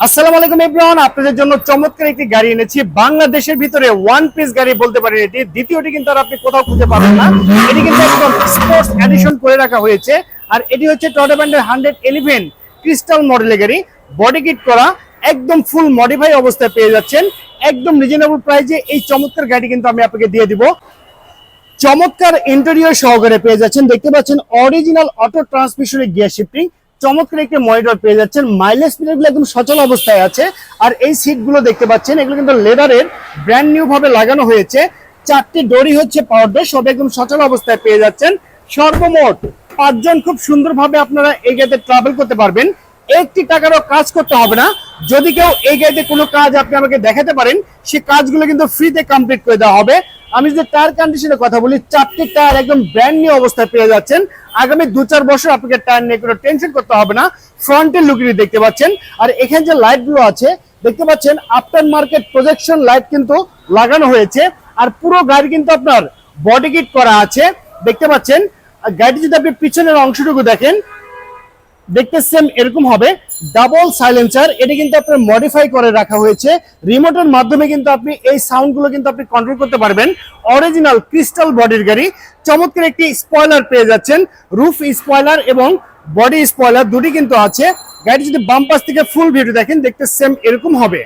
আসসালামু আলাইকুম এভরিওয়ান, আপনাদের জন্য চমৎকার একটি গাড়ি এনেছি। বাংলাদেশের ভিতরে ওয়ান পিস গাড়ি বলতে পারেন এটি। দ্বিতীয়টি কিন্তু আর আপনি কোথাও খুঁজে পাবেন না। এটি কিন্তু একদম স্পোর্টস এডিশন করে রাখা হয়েছে। আর এটি হচ্ছে টয়োটা ব্র্যান্ডের 111 ক্রিস্টাল মডেলের গাড়ি, বডি কিট করা, একদম ফুল মডিফাই অবস্থায় পেয়ে যাচ্ছেন একদম রিজনেবল প্রাইসে। এই চমৎকার গাড়ি কিন্তু আমি আপনাকে দিয়ে দিব। চমৎকার ইন্টেরিয়র সহকারে পেয়ে যাচ্ছেন, দেখতে পাচ্ছেন অরিজিনাল অটো ট্রান্সমিশনের গিয়ার শিফটিং, চমৎকার একটি মনিটর পেয়ে যাচ্ছেন। মাইলেজ মিটারগুলো একদম সচল অবস্থায় আছে। আর এই সিটগুলো দেখতে পাচ্ছেন, এগুলো কিন্তু লেদারের ব্র্যান্ড নিউ ভাবে লাগানো হয়েছে। 4টি ডোরই হচ্ছে পাওয়ার ডোর, সব একদম সচল অবস্থায় পেয়ে যাচ্ছেন। সর্বমোট 5 জন খুব সুন্দরভাবে আপনারা এই গাড়িতে ট্রাভেল করতে পারবেন। একটি টাকারও কাজ করতে হবে না। যদি কেউ এই গাড়িতে কোনো কাজ আপনি আমাকে দেখাতে পারেন, সেই কাজগুলো কিন্তু ফ্রিতে কমপ্লিট করে দেওয়া হবে। আমি যদি টায়ার কন্ডিশনের কথা বলি, 4টি টায়ার একদম ব্র্যান্ড নিউ অবস্থায় পেয়ে যাচ্ছেন। আগামী 2-4 বছর আপনাকে টায়ার নিয়ে কোনো টেনশন করতে হবে না। ফ্রন্টের লুকিনি দেখতে পাচ্ছেন। আর এখানে যে লাইটগুলো আছে দেখতে পাচ্ছেন, আফটার মার্কেট প্রজেকশন লাইট কিন্তু লাগানো হয়েছে। আর পুরো গাড়ি কিন্তু আপনার বডি কিট করা আছে, দেখতে পাচ্ছেন। গাড়ি যদি আপনি পিছনের অংশটুকু দেখেন, দেখতে সেম এরকম হবে। ডাবল সাইলেন্সার, এটি কিন্তু আপনার মডিফাই করে রাখা হয়েছে। রিমোটের মাধ্যমে কিন্তু আপনি এই সাউন্ডগুলো কিন্তু আপনি কন্ট্রোল করতে পারবেন। অরিজিনাল ক্রিস্টাল বডির গাড়ি, চমৎকার একটি স্পয়লার পেয়ে যাচ্ছেন। রুফ স্পয়লার এবং বডি স্পয়লার দুটি কিন্তু আছে। গাড়ি যদি বাম পাশ থেকে ফুল ভিডিও দেখেন, দেখতে সেম এরকম হবে।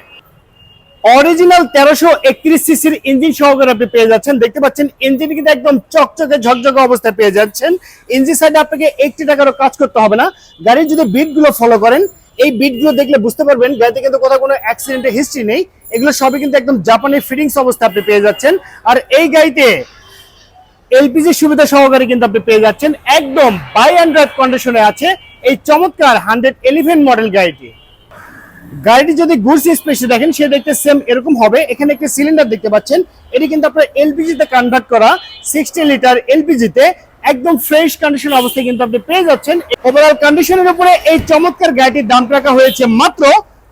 অরিজিনাল 1331 সিসির ইঞ্জিন সহকারে আপনি পেয়ে যাচ্ছেন। দেখতে পাচ্ছেন ইঞ্জিন কিন্তু একদম চকচকে ঝকঝকে অবস্থায় পেয়ে যাচ্ছেন। ইঞ্জিন সাইডে আপনাকে 1টি টাকারও কাজ করতে হবে না। গাড়ির যদি বিটগুলো ফলো করেন, এই বিটগুলো দেখলে বুঝতে পারবেন গাড়িতে কিন্তু কোথাও কোনো অ্যাক্সিডেন্টের হিস্ট্রি নেই। এগুলো সবই কিন্তু একদম জাপানি ফিটিংস অবস্থায় আপনি পেয়ে যাচ্ছেন। আর এই গাড়িতে এলপিজি সুবিধা সহকারে কিন্তু আপনি পেয়ে যাচ্ছেন। একদম বাই অ্যান্ড ড্রাইভ কন্ডিশনে আছে এই চমৎকার 111 মডেল গাড়িটি। গাড়িটি যদি গুডস স্পেসে দেখেন, সে দেখতে সেম এরকম হবে। এখানে একটি সিলিন্ডার দেখতে পাচ্ছেন, এটি কিন্তু আপনার এলপিজি তে কনভার্ট করা। 60 লিটার এলপিজি তে একদম ফ্রেশ কন্ডিশন অবস্থায় কিন্তু আপনি পেয়ে যাচ্ছেন। ওভারঅল কন্ডিশনের উপরে এই চমৎকার গাড়িটির দাম রাখা হয়েছে মাত্র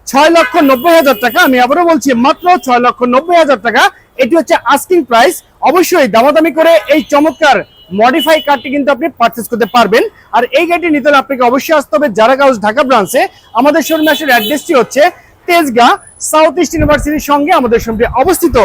6,90,000 টাকা। আমি আবারও বলছি, মাত্র 6,90,000 টাকা। এটি হচ্ছে আস্কিং প্রাইস। অবশ্যই দামাদামি করে এই চমৎকার মডিফাই কারটি কিন্তু আপনি পারচেজ করতে পারবেন। আর এই গাড়িটি নিতে হলে আপনাকে অবশ্যই আসতে হবে জারাগাউজ ঢাকা ব্রাঞ্চে। আমাদের শোরুমের অ্যাড্রেসটি হচ্ছে তেজগাঁ সাউথ ইস্ট ইউনিভার্সিটির সঙ্গে আমাদের শোরুমটি অবস্থিত।